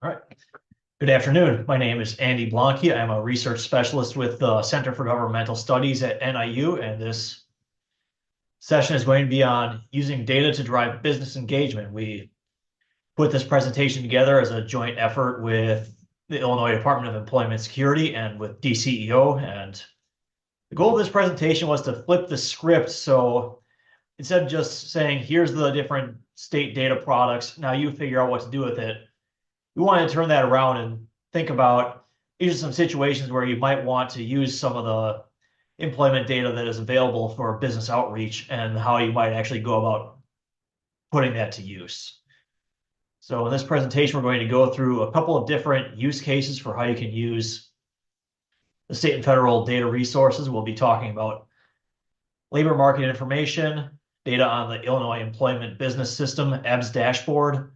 All right. Good afternoon. My name is Andy Blanke. I'm a research specialist with the Center for Governmental Studies at NIU, and this session is going to be on using data to drive business engagement. We put this presentation together as a joint effort with the Illinois Department of Employment Security and with DCEO. And the goal of this presentation was to flip the script. So instead of just saying, here's the different state data products, now you figure out what to do with it, we want to turn that around and think about these are some situations where you might want to use some of the employment data that is available for business outreach and how you might actually go about putting that to use. So in this presentation, we're going to go through a couple of different use cases for how you can use the state and federal data resources. We'll be talking about labor market information, data on the Illinois Employment Business System, IDES dashboard,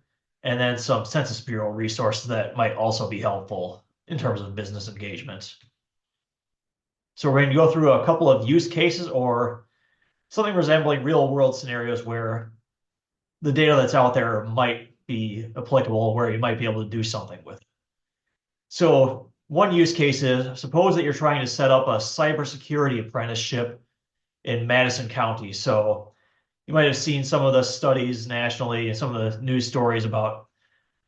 and then some Census Bureau resources that might also be helpful in terms of business engagement. So we're going to go through a couple of use cases or something resembling real world scenarios where the data that's out there might be applicable, where you might be able to do something with it. So one use case is, suppose that you're trying to set up a cybersecurity apprenticeship in Madison County. So you might have seen some of the studies nationally and some of the news stories about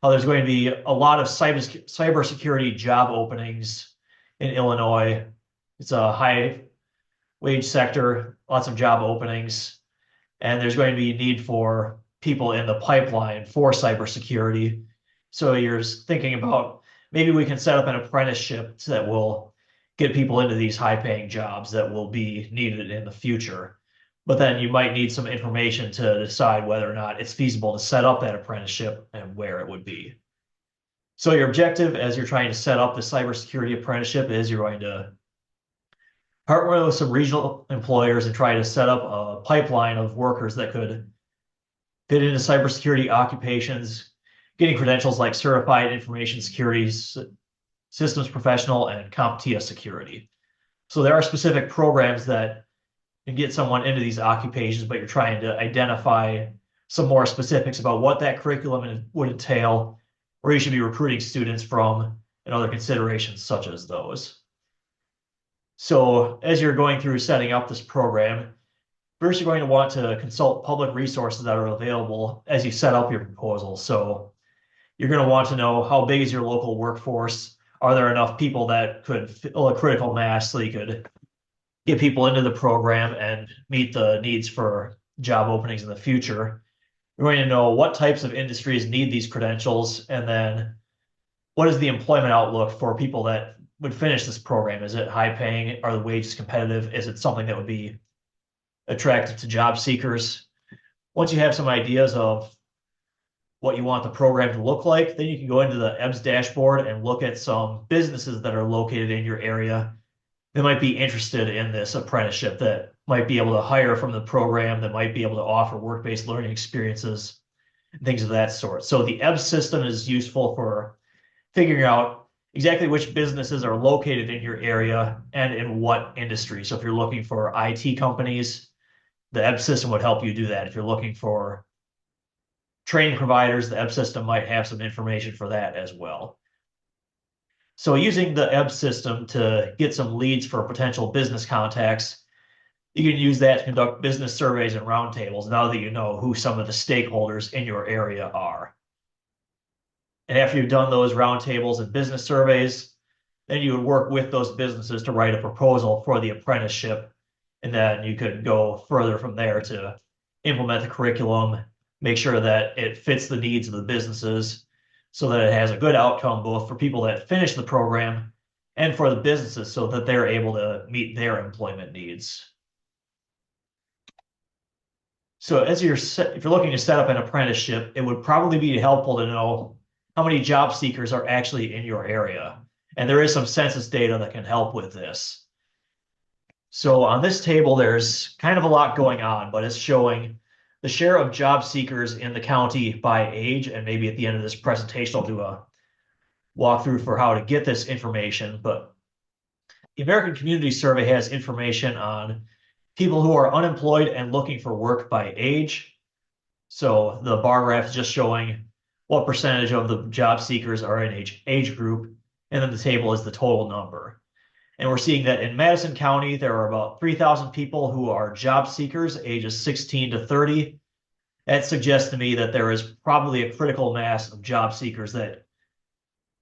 how there's going to be a lot of cybersecurity job openings in Illinois. It's a high wage sector, lots of job openings, and there's going to be need for people in the pipeline for cybersecurity. So you're thinking about maybe we can set up an apprenticeship that will get people into these high paying jobs that will be needed in the future. But then you might need some information to decide whether or not it's feasible to set up that apprenticeship and where it would be. So your objective as you're trying to set up the cybersecurity apprenticeship is you're going to partner with some regional employers and try to set up a pipeline of workers that could fit into cybersecurity occupations, getting credentials like Certified Information Security Systems Professional and CompTIA Security. So there are specific programs that and get someone into these occupations, but you're trying to identify some more specifics about what that curriculum would entail, where you should be recruiting students from, and other considerations such as those. So as you're going through setting up this program, first you're going to want to consult public resources that are available as you set up your proposal. So you're going to want to know how big is your local workforce? Are there enough people that could fill a critical mass so you could get people into the program and meet the needs for job openings in the future? You're going to know what types of industries need these credentials, and then what is the employment outlook for people that would finish this program? Is it high paying? Are the wages competitive? Is it something that would be attractive to job seekers? Once you have some ideas of what you want the program to look like, then you can go into the IDES dashboard and look at some businesses that are located in your area that might be interested in this apprenticeship, that might be able to hire from the program, that might be able to offer work-based learning experiences, things of that sort. So the IDES system is useful for figuring out exactly which businesses are located in your area and in what industry. So if you're looking for IT companies, the IDES system would help you do that. If you're looking for training providers, the IDES system might have some information for that as well. So using the IDES system to get some leads for potential business contacts, you can use that to conduct business surveys and roundtables now that you know who some of the stakeholders in your area are. And after you've done those roundtables and business surveys, then you would work with those businesses to write a proposal for the apprenticeship. And then you could go further from there to implement the curriculum, make sure that it fits the needs of the businesses, so that it has a good outcome both for people that finish the program and for the businesses so that they're able to meet their employment needs. So if you're looking to set up an apprenticeship, it would probably be helpful to know how many job seekers are actually in your area. And there is some census data that can help with this. So on this table, there's kind of a lot going on, but it's showing the share of job seekers in the county by age, and maybe at the end of this presentation, I'll do a walkthrough for how to get this information. But the American Community Survey has information on people who are unemployed and looking for work by age. So the bar graph is just showing what percentage of the job seekers are in age group, and then the table is the total number. And we're seeing that in Madison County, there are about 3,000 people who are job seekers, ages 16 to 30. That suggests to me that there is probably a critical mass of job seekers that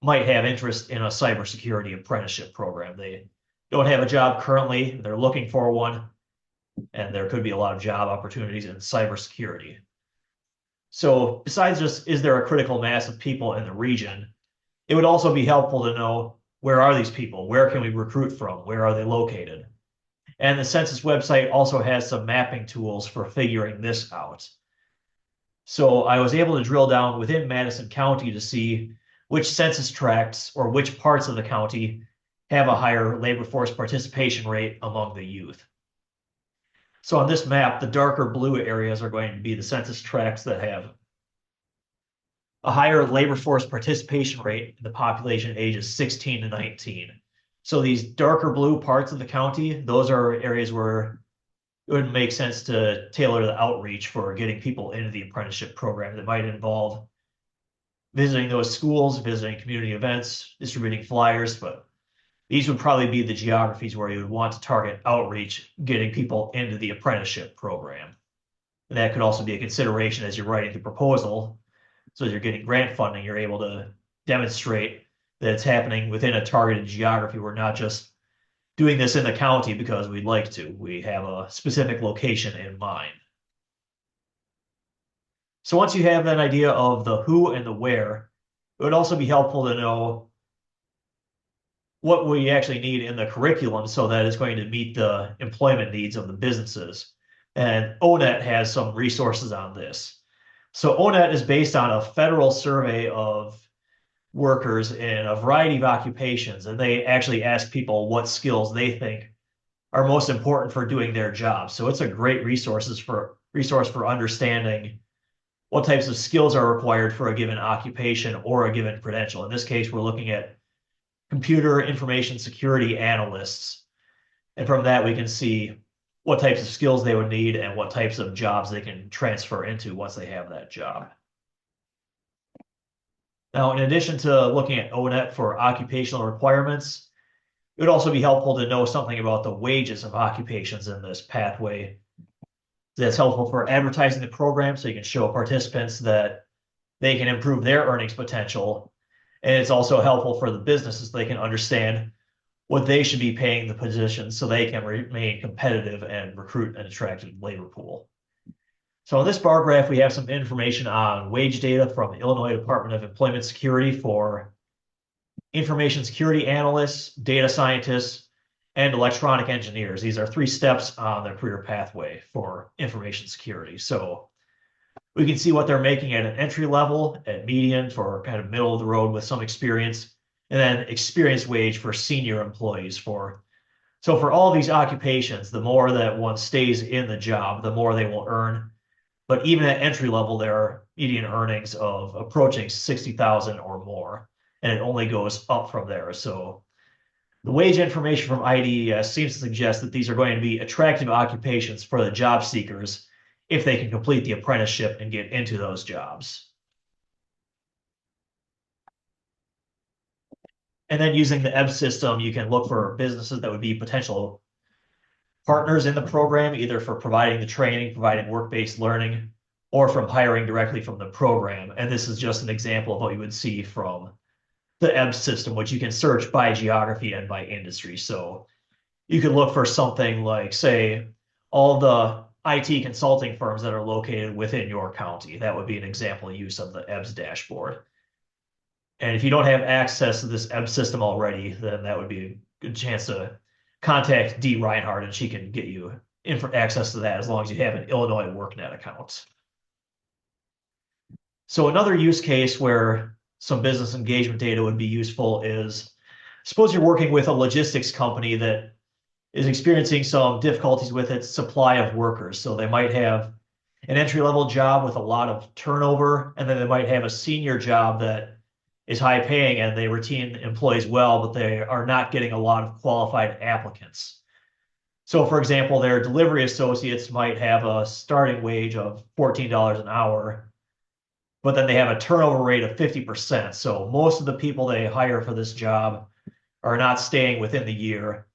might have interest in a cybersecurity apprenticeship program. They don't have a job currently, they're looking for one, and there could be a lot of job opportunities in cybersecurity. So besides just, is there a critical mass of people in the region, it would also be helpful to know, where are these people? Where can we recruit from? Where are they located? And the census website also has some mapping tools for figuring this out. So I was able to drill down within Madison County to see which census tracts or which parts of the county have a higher labor force participation rate among the youth. So on this map, the darker blue areas are going to be the census tracts that have a higher labor force participation rate in the population ages 16 to 19. So these darker blue parts of the county, those are areas where it would make sense to tailor the outreach for getting people into the apprenticeship program that might involve visiting those schools, visiting community events, distributing flyers, but these would probably be the geographies where you would want to target outreach, getting people into the apprenticeship program. And that could also be a consideration as you're writing the proposal. So as you're getting grant funding, you're able to demonstrate that it's happening within a targeted geography. We're not just doing this in the county because we'd like to. We have a specific location in mind. So once you have an idea of the who and the where, it would also be helpful to know what we actually need in the curriculum so that it's going to meet the employment needs of the businesses. And ONET has some resources on this. So ONET is based on a federal survey of workers in a variety of occupations, and they actually ask people what skills they think are most important for doing their job. So it's a great resource for understanding what types of skills are required for a given occupation or a given credential. In this case, we're looking at computer information security analysts. And from that, we can see what types of skills they would need and what types of jobs they can transfer into once they have that job. Now, in addition to looking at ONET for occupational requirements, it would also be helpful to know something about the wages of occupations in this pathway. That's helpful for advertising the program so you can show participants that they can improve their earnings potential. And it's also helpful for the businesses so they can understand what they should be paying the positions so they can remain competitive and recruit an attractive labor pool. So in this bar graph, we have some information on wage data from the Illinois Department of Employment Security for information security analysts, data scientists, and electronic engineers. These are 3 steps on their career pathway for information security. So we can see what they're making at an entry level, at median for kind of middle of the road with some experience, and then experience wage for senior employees. So for all of these occupations, the more that one stays in the job, the more they will earn. But even at entry level, there are median earnings of approaching 60,000 or more, and it only goes up from there. So the wage information from IDES seems to suggest that these are going to be attractive occupations for the job seekers if they can complete the apprenticeship and get into those jobs. And then using the IDES system, you can look for businesses that would be potential partners in the program, either for providing the training, providing work-based learning, or from hiring directly from the program. And this is just an example of what you would see from the IDES system, which you can search by geography and by industry. So you could look for something like, say, all the IT consulting firms that are located within your county. That would be an example use of the IDES dashboard. And if you don't have access to this IDES system already, then that would be a good chance to contact Dee Reinhardt and she can get you access to that as long as you have an Illinois WorkNet account. So another use case where some business engagement data would be useful is, suppose you're working with a logistics company that is experiencing some difficulties with its supply of workers. So they might have an entry-level job with a lot of turnover, and then they might have a senior job that is high paying and they retain employees well, but they are not getting a lot of qualified applicants. So for example, their delivery associates might have a starting wage of $14 an hour, but then they have a turnover rate of 50%. So most of the people they hire for this job are not staying within the year.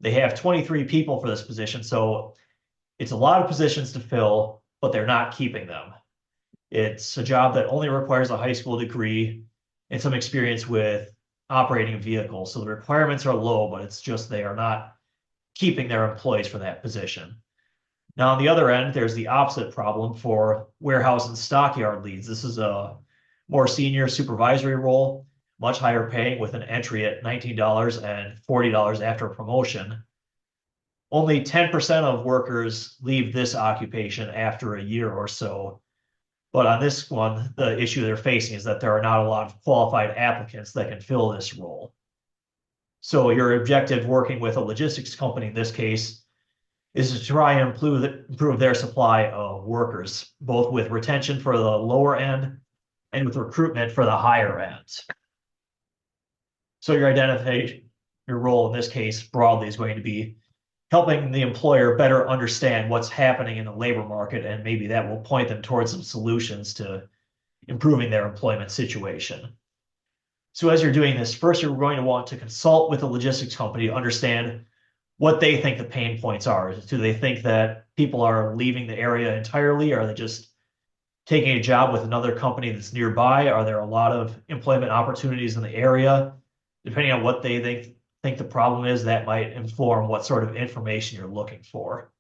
They have 23 people for this position, so it's a lot of positions to fill, but they're not keeping them. It's a job that only requires a high school degree and some experience with operating a vehicle. So the requirements are low, but it's just they are not keeping their employees for that position. Now, on the other end, there's the opposite problem for warehouse and stockyard leads. This is a more senior supervisory role, much higher paying with an entry at $19 and $40 after a promotion. Only 10% of workers leave this occupation after a year or so. But on this one, the issue they're facing is that there are not a lot of qualified applicants that can fill this role. So your objective working with a logistics company in this case is to try and improve their supply of workers, both with retention for the lower end and with recruitment for the higher end. So your role in this case broadly is going to be helping the employer better understand what's happening in the labor market, and maybe that will point them towards some solutions to improving their employment situation. So as you're doing this, first you're going to want to consult with a logistics company to understand what they think the pain points are. Do they think that people are leaving the area entirely? Are they just taking a job with another company that's nearby? Are there a lot of employment opportunities in the area? Depending on what they think the problem is, that might inform what sort of information you're looking for.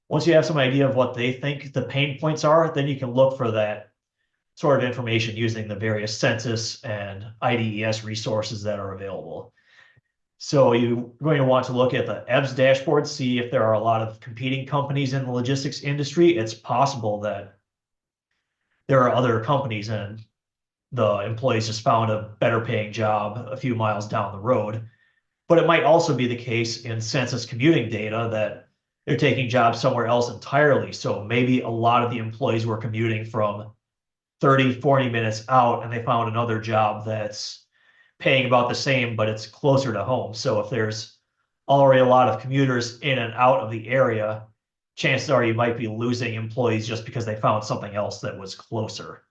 Once you have some idea of what they think the pain points are, then you can look for that sort of information using the various census and IDES resources that are available. So you're going to want to look at the EBS dashboard, see if there are a lot of competing companies in the logistics industry. It's possible that there are other companies and the employees just found a better paying job a few miles down the road. But it might also be the case in census commuting data that they're taking jobs somewhere else entirely. So maybe a lot of the employees were commuting from 30, 40 minutes out, and they found another job that's paying about the same, but it's closer to home. So if there's already a lot of commuters in and out of the area, chances are you might be losing employees just because they found something else that was closer.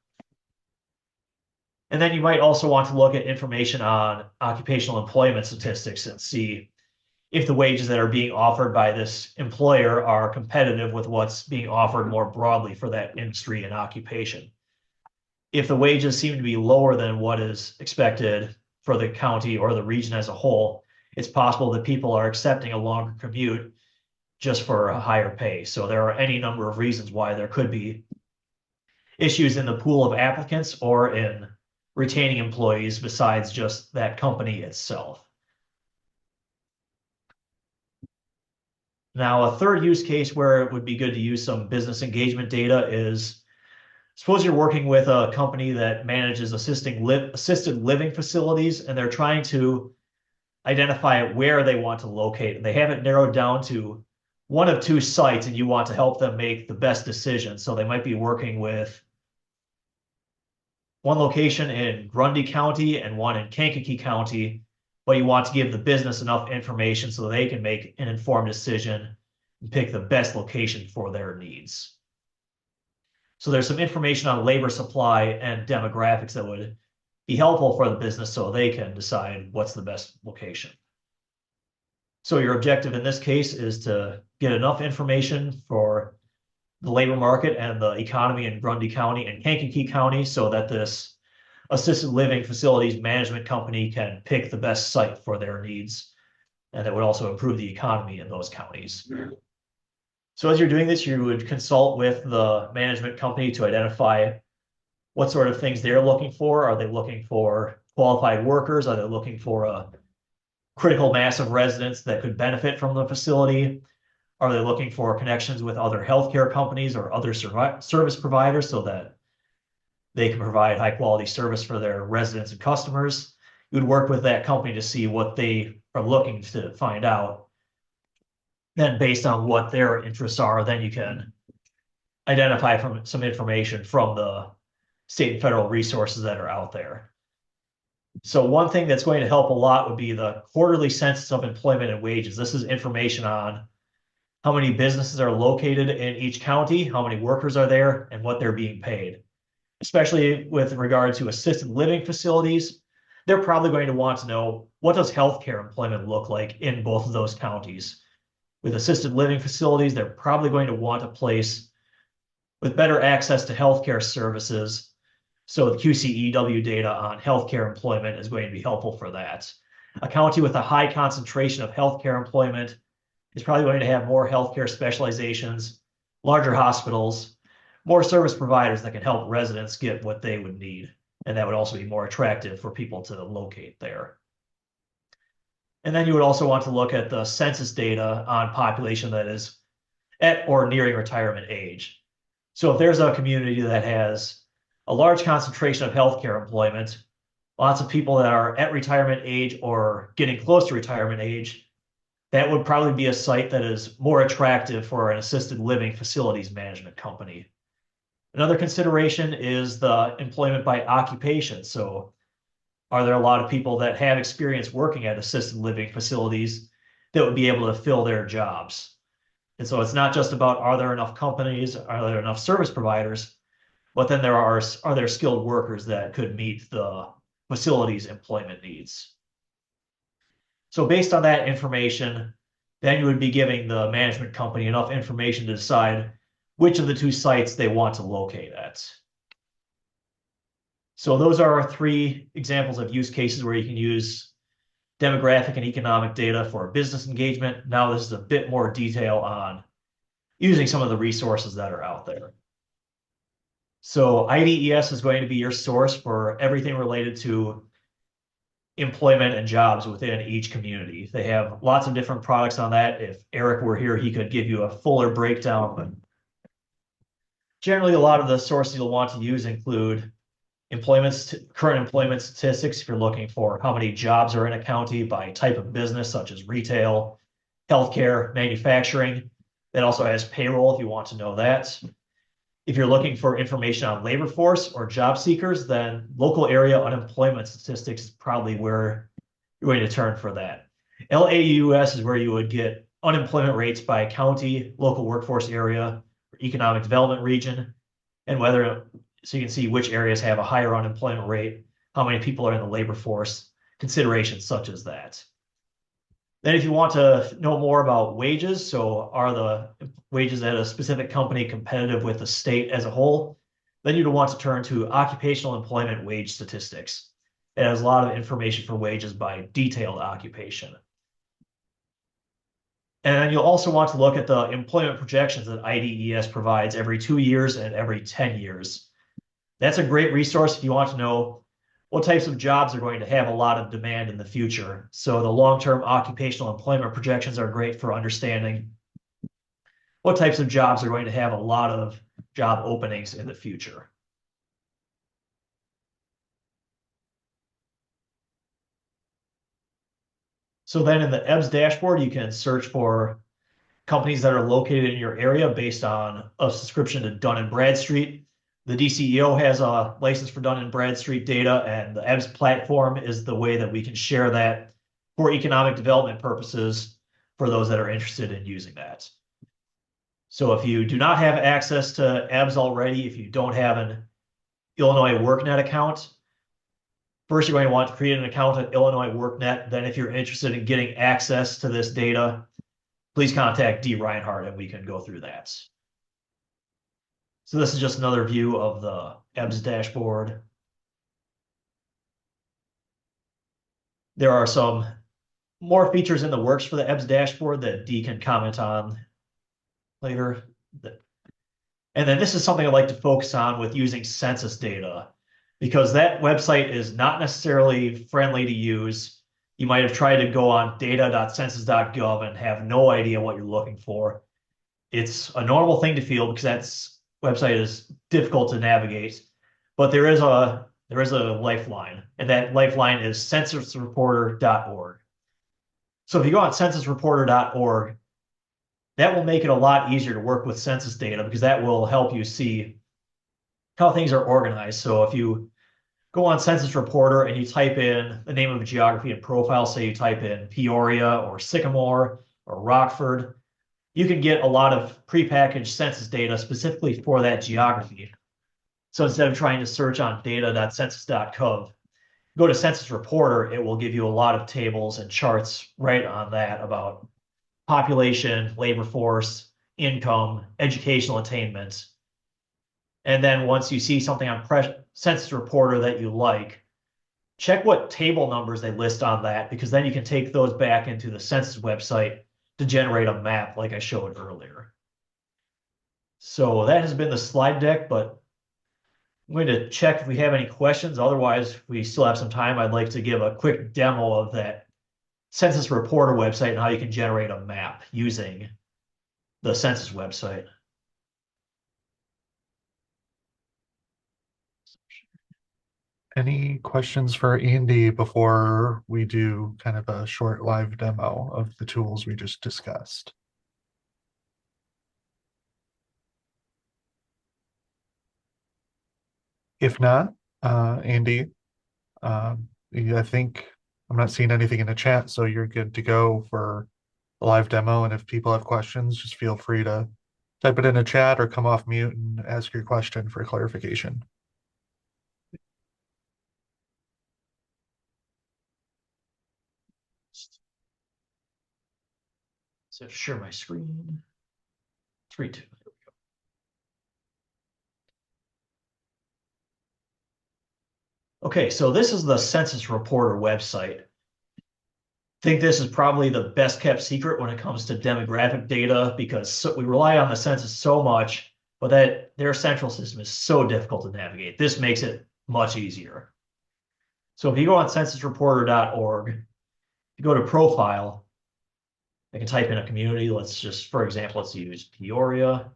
And then you might also want to look at information on occupational employment statistics and see if the wages that are being offered by this employer are competitive with what's being offered more broadly for that industry and occupation. If the wages seem to be lower than what is expected for the county or the region as a whole, it's possible that people are accepting a longer commute just for a higher pay. So there are any number of reasons why there could be issues in the pool of applicants or in retaining employees besides just that company itself. Now, a third use case where it would be good to use some business engagement data is, suppose you're working with a company that manages assisted living facilities, and they're trying to identify where they want to locate. And they have it narrowed down to one of two sites, and you want to help them make the best decision. So they might be working with one location in Grundy County and one in Kankakee County, but you want to give the business enough information so they can make an informed decision and pick the best location for their needs. So there's some information on labor supply and demographics that would be helpful for the business so they can decide what's the best location. So your objective in this case is to get enough information for the labor market and the economy in Grundy County and Kankakee County so that this assisted living facilities management company can pick the best site for their needs. And that would also improve the economy in those counties. So as you're doing this, you would consult with the management company to identify what sort of things they're looking for. Are they looking for qualified workers? Are they looking for a critical mass of residents that could benefit from the facility? Are they looking for connections with other healthcare companies or other service providers so that they can provide high quality service for their residents and customers? You would work with that company to see what they are looking to find out. Then based on what their interests are, then you can identify from some information from the state and federal resources that are out there. So one thing that's going to help a lot would be the quarterly census of employment and wages. This is information on how many businesses are located in each county, how many workers are there, and what they're being paid. especially with regard to assisted living facilities, they're probably going to want to know, what does healthcare employment look like in both of those counties? With assisted living facilities, they're probably going to want a place with better access to healthcare services. So the QCEW data on healthcare employment is going to be helpful for that. A county with a high concentration of healthcare employment is probably going to have more healthcare specializations, larger hospitals, more service providers that can help residents get what they would need. And that would also be more attractive for people to locate there. And then you would also want to look at the census data on population that is at or nearing retirement age. So if there's a community that has a large concentration of healthcare employment, lots of people that are at retirement age or getting close to retirement age, that would probably be a site that is more attractive for an assisted living facilities management company. Another consideration is the employment by occupation. So are there a lot of people that have experience working at assisted living facilities that would be able to fill their jobs? And so it's not just about, are there enough companies, are there enough service providers, but then are there skilled workers that could meet the facility's employment needs? So based on that information, then you would be giving the management company enough information to decide which of the two sites they want to locate at. So those are our three examples of use cases where you can use demographic and economic data for business engagement. Now this is a bit more detail on using some of the resources that are out there. So IDES is going to be your source for everything related to employment and jobs within each community. They have lots of different products on that. If Eric were here, he could give you a fuller breakdown, but generally a lot of the sources you'll want to use include current employment statistics if you're looking for how many jobs are in a county by type of business, such as retail, healthcare, manufacturing. That also has payroll if you want to know that. If you're looking for information on labor force or job seekers, then local area unemployment statistics is probably where you're going to turn for that. LAUS is where you would get unemployment rates by county, local workforce area, or economic development region, and so you can see which areas have a higher unemployment rate, how many people are in the labor force, considerations such as that. Then if you want to know more about wages, so are the wages at a specific company competitive with the state as a whole, then you'd want to turn to occupational employment wage statistics. It has a lot of information for wages by detailed occupation. And then you'll also want to look at the employment projections that IDES provides every 2 years and every 10 years. That's a great resource if you want to know what types of jobs are going to have a lot of demand in the future. So the long-term occupational employment projections are great for understanding what types of jobs are going to have a lot of job openings in the future. So then in the IDES dashboard, you can search for companies that are located in your area based on a subscription to Dunn and Bradstreet. The DCEO has a license for Dunn and Bradstreet data, and the IDES platform is the way that we can share that for economic development purposes for those that are interested in using that. So if you do not have access to IDES already, if you don't have an Illinois WorkNet account, first you're going to want to create an account at Illinois WorkNet. Then if you're interested in getting access to this data, please contact D. Reinhardt and we can go through that. So this is just another view of the IDES dashboard. There are some more features in the works for the IDES dashboard that Dee can comment on later. And then this is something I'd like to focus on with using census data, because that website is not necessarily friendly to use. You might have tried to go on data.census.gov and have no idea what you're looking for. It's a normal thing to feel because that website is difficult to navigate, but there is a lifeline, and that lifeline is censusreporter.org. So if you go on censusreporter.org, that will make it a lot easier to work with census data because that will help you see how things are organized. So if you go on Census Reporter and you type in the name of a geography and profile, say you type in Peoria or Sycamore or Rockford, you can get a lot of prepackaged census data specifically for that geography. So instead of trying to search on data.census.gov, go to Census Reporter, it will give you a lot of tables and charts right on that about population, labor force, income, educational attainment. And then once you see something on Census Reporter that you like, check what table numbers they list on that, because then you can take those back into the census website to generate a map like I showed earlier. So that has been the slide deck, but I'm going to check if we have any questions. Otherwise, if we still have some time, I'd like to give a quick demo of that Census Reporter website and how you can generate a map using the census website. Any questions for Andy before we do kind of a short live demo of the tools we just discussed? If not, Andy, I think I'm not seeing anything in the chat, so you're good to go for the live demo. And if people have questions, just feel free to type it in the chat or come off mute and ask your question for clarification. So share my screen. 3, 2. Okay, so this is the Census Reporter website. I think this is probably the best kept secret when it comes to demographic data, because we rely on the census so much, but that their central system is so difficult to navigate. This makes it much easier. So if you go on censusreporter.org, you go to profile, I can type in a community. Let's just, for example, let's use Peoria.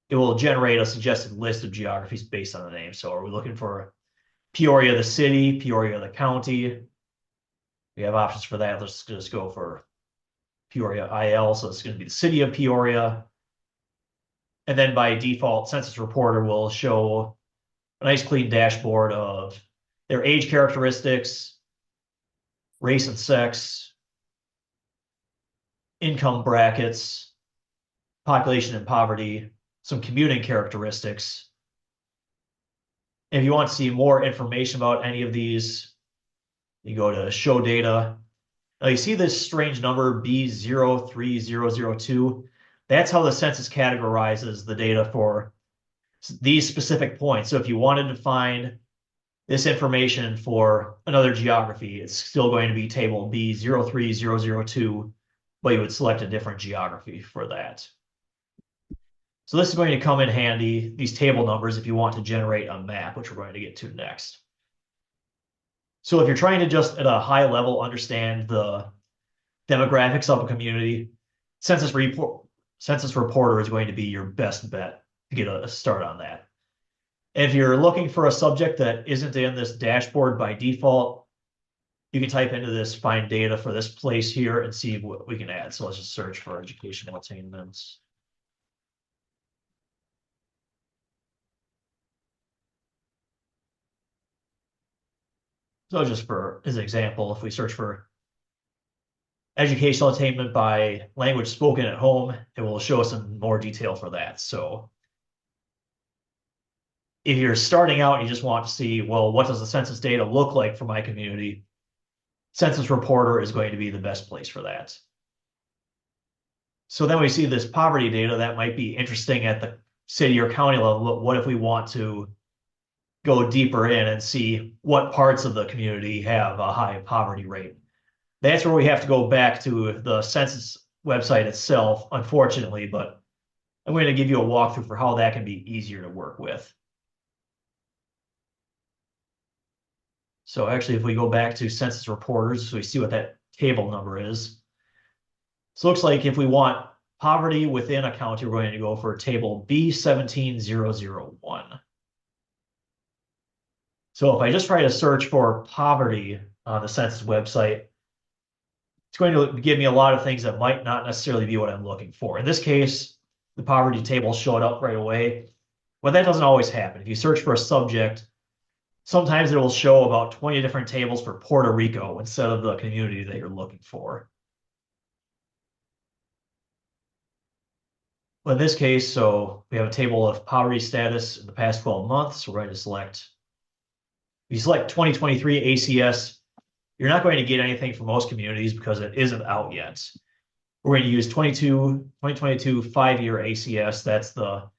It will generate a suggested list of geographies based on the name. So are we looking for Peoria, the city, Peoria, the county? We have options for that. Let's just go for Peoria IL. So it's going to be the city of Peoria. And then by default, Census Reporter will show a nice clean dashboard of their age characteristics, race and sex, income brackets, population and poverty, some commuting characteristics. If you want to see more information about any of these, you go to show data. Now you see this strange number B03002. That's how the census categorizes the data for these specific points. So if you wanted to find this information for another geography, it's still going to be table B03002, but you would select a different geography for that. So this is going to come in handy, these table numbers, if you want to generate a map, which we're going to get to next. So if you're trying to just at a high level understand the demographics of a community, Census Reporter is going to be your best bet to get a start on that. If you're looking for a subject that isn't in this dashboard by default, you can type into this, find data for this place here and see what we can add. So let's just search for educational attainments. So just for as an example, if we search for educational attainment by language spoken at home, it will show us some more detail for that. So if you're starting out and you just want to see, well, what does the census data look like for my community? Census Reporter is going to be the best place for that. So then we see this poverty data that might be interesting at the city or county level. What if we want to go deeper in and see what parts of the community have a high poverty rate? That's where we have to go back to the census website itself, unfortunately, but I'm going to give you a walkthrough for how that can be easier to work with. So actually, if we go back to census reporters, so we see what that table number is. So it looks like if we want poverty within a county, we're going to go for table B17001. So if I just try to search for poverty on the census website, it's going to give me a lot of things that might not necessarily be what I'm looking for. In this case, the poverty table showed up right away. Well, that doesn't always happen. If you search for a subject, sometimes it will show about 20 different tables for Puerto Rico instead of the community that you're looking for. Well, in this case, so we have a table of poverty status in the past 12 months. We're going to select, if you select 2023 ACS, you're not going to get anything for most communities because it isn't out yet. We're going to use 2022 5-year ACS. That's the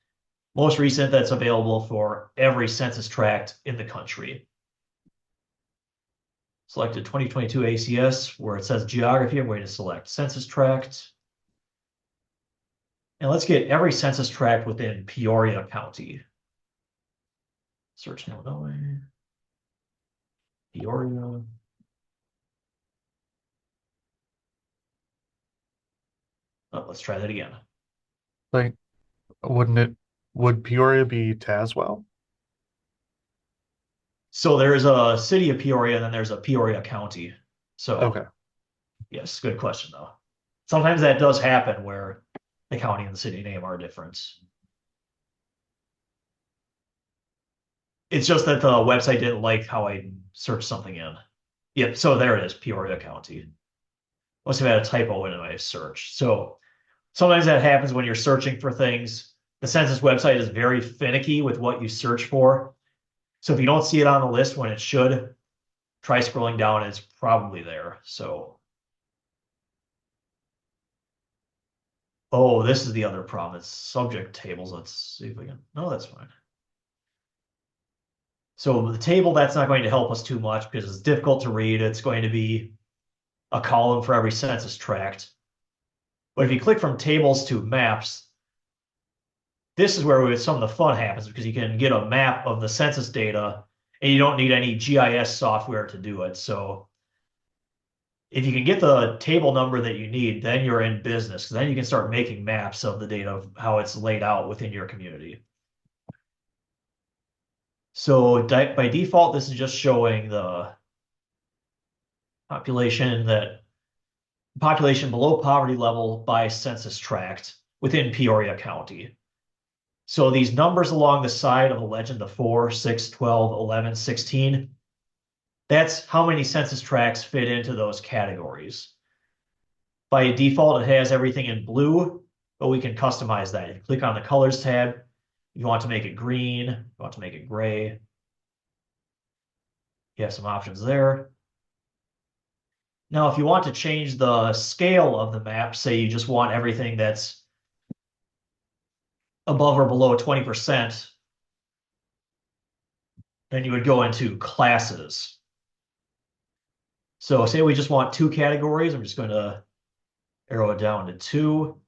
most recent that's available for every census tract in the country. Selected 2022 ACS where it says geography. I'm going to select census tract. And let's get every census tract within Peoria County. Search Illinois, Peoria. Oh, let's try that again. Like, wouldn't it, would Peoria be Tazewell? So there's a city of Peoria, and then there's a Peoria County. So Okay. yes, good question though. Sometimes that does happen where the county and the city name are different. It's just that the website didn't like how I searched something in. Yep, so there it is, Peoria County. Must have had a typo in my search. So sometimes that happens when you're searching for things. The census website is very finicky with what you search for. So if you don't see it on the list when it should, try scrolling down. It's probably there. So, oh, this is the other problem. It's subject tables. Let's see if we can. No, that's fine. So the table, that's not going to help us too much because it's difficult to read. It's going to be a column for every census tract. But if you click from tables to maps, this is where some of the fun happens because you can get a map of the census data and you don't need any GIS software to do it. So if you can get the table number that you need, then you're in business. Then you can start making maps of the data of how it's laid out within your community. So by default, this is just showing the population below poverty level by census tract within Peoria County. So these numbers along the side of the legend, the 4, 6, 12, 11, 16, that's how many census tracts fit into those categories. By default, it has everything in blue, but we can customize that. If you click on the colors tab, you want to make it green, you want to make it gray. You have some options there. Now, if you want to change the scale of the map, say you just want everything that's above or below 20%, then you would go into classes. So say we just want 2 categories. I'm just going to arrow it down to 2,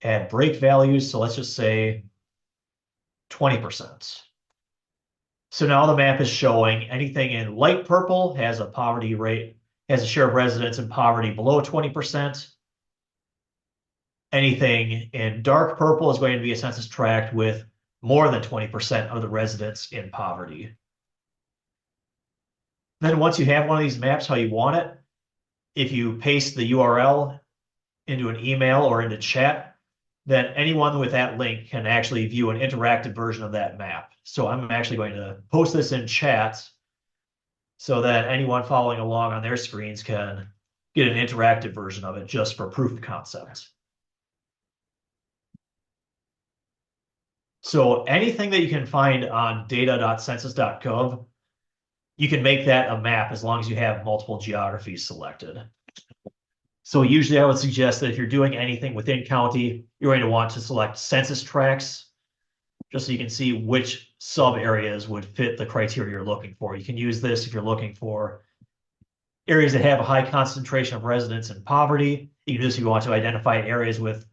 add break values. So let's just say 20%. So now the map is showing anything in light purple has a poverty rate, has a share of residents in poverty below 20%. Anything in dark purple is going to be a census tract with more than 20% of the residents in poverty. Then once you have one of these maps how you want it, if you paste the URL into an email or into chat, then anyone with that link can actually view an interactive version of that map. So I'm actually going to post this in chat so that anyone following along on their screens can get an interactive version of it just for proof of concept. So anything that you can find on data.census.gov, you can make that a map as long as you have multiple geographies selected. So usually I would suggest that if you're doing anything within county, you're going to want to select census tracts just so you can see which sub areas would fit the criteria you're looking for. You can use this if you're looking for areas that have a high concentration of residents in poverty. You can do this if you want to identify areas with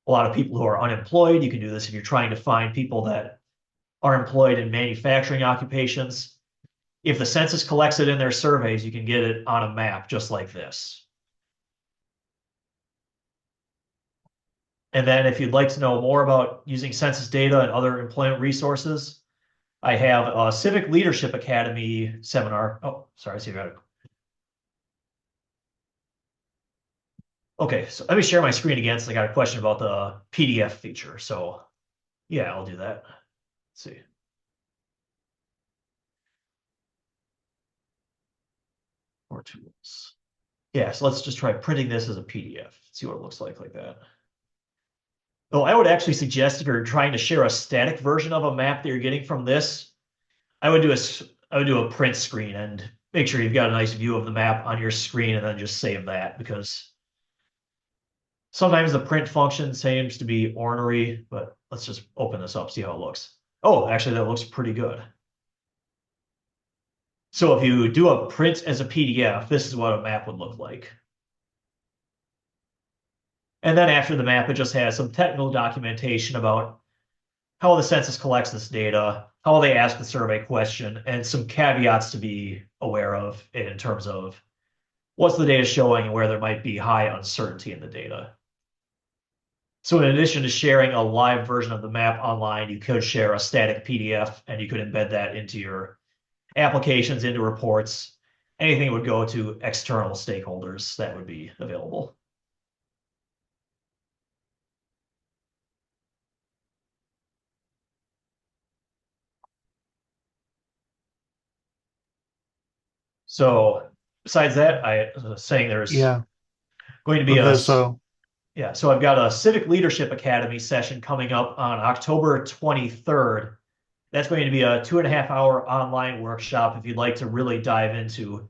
a lot of people who are unemployed. You can do this if you're trying to find people that are employed in manufacturing occupations. If the census collects it in their surveys, you can get it on a map just like this. And then if you'd like to know more about using census data and other employment resources, I have a Civic Leadership Academy seminar. Oh, sorry, I see you got it. Okay, so let me share my screen again since I got a question about the PDF feature. So yeah, I'll do that. Let's see. More tools. Yeah, so let's just try printing this as a PDF. See what it looks like that. Well, I would actually suggest if you're trying to share a static version of a map that you're getting from this, I would do I would do a print screen and make sure you've got a nice view of the map on your screen and then just save that because sometimes the print function seems to be ornery, but let's just open this up, see how it looks. Oh, actually, that looks pretty good. So if you do a print as a PDF, this is what a map would look like. And then after the map, it just has some technical documentation about how the census collects this data, how they ask the survey question, and some caveats to be aware of in terms of what's the data showing and where there might be high uncertainty in the data. So in addition to sharing a live version of the map online, you could share a static PDF and you could embed that into your applications, into reports. Anything would go to external stakeholders that would be available. So besides that, I was saying there's Yeah. going to be With this, so yeah, so I've got a Civic Leadership Academy session coming up on October 23rd. That's going to be a 2.5 hour online workshop if you'd like to really dive into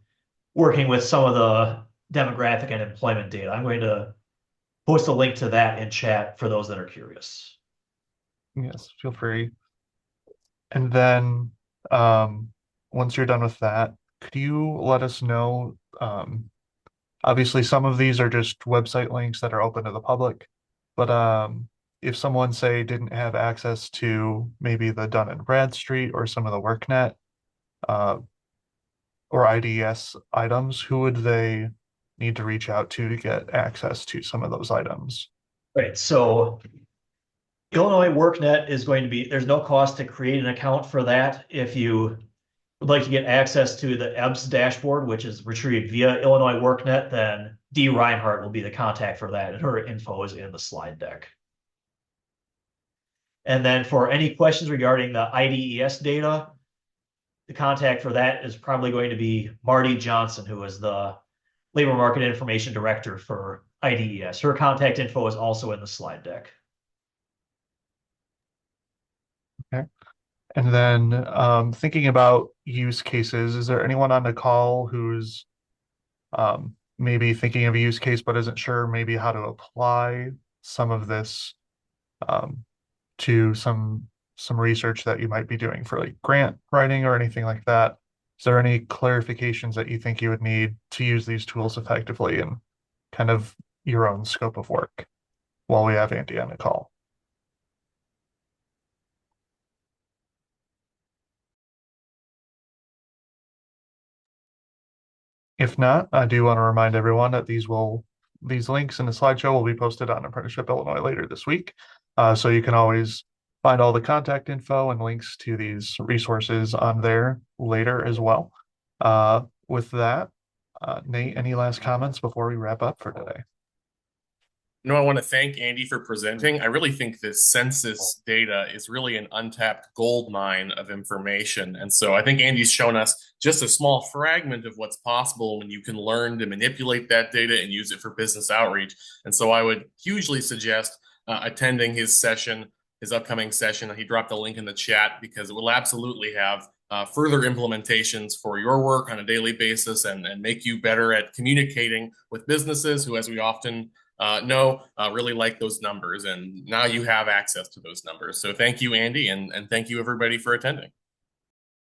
working with some of the demographic and employment data. I'm going to post a link to that in chat for those that are curious. yes, feel free. And then once you're done with that, could you let us know? Obviously, some of these are just website links that are open to the public, but if someone, say, didn't have access to maybe the Dunn and Bradstreet or some of the WorkNet uh, or IDES items, who would they need to reach out to get access to some of those items? Right. So Illinois WorkNet is going to be, there's no cost to create an account for that. If you would like to get access to the EBS dashboard, which is retrieved via Illinois WorkNet, then Dee Reinhardt will be the contact for that, and her info is in the slide deck. And then for any questions regarding the IDES data, the contact for that is probably going to be Marty Johnson, who is the Labor Market Information Director for IDES. Her contact info is also in the slide deck. Okay. And then thinking about use cases, is there anyone on the call who's maybe thinking of a use case but isn't sure maybe how to apply some of this um, to some research that you might be doing for like grant writing or anything like that? Is there any clarifications that you think you would need to use these tools effectively in kind of your own scope of work while we have Andy on the call? If not, I do want to remind everyone that these links in the slideshow will be posted on Apprenticeship Illinois later this week. So you can always find all the contact info and links to these resources on there later as well. With that, Nate, any last comments before we wrap up for today? No, I want to thank Andy for presenting. I really think this census data is really an untapped gold mine of information. And so I think Andy's shown us just a small fragment of what's possible when you can learn to manipulate that data and use it for business outreach. And so I would hugely suggest attending his session, his upcoming session. He dropped a link in the chat because it will absolutely have further implementations for your work on a daily basis and make you better at communicating with businesses who, as we often really like those numbers. And now you have access to those numbers. So thank you, Andy, and thank you, everybody, for attending.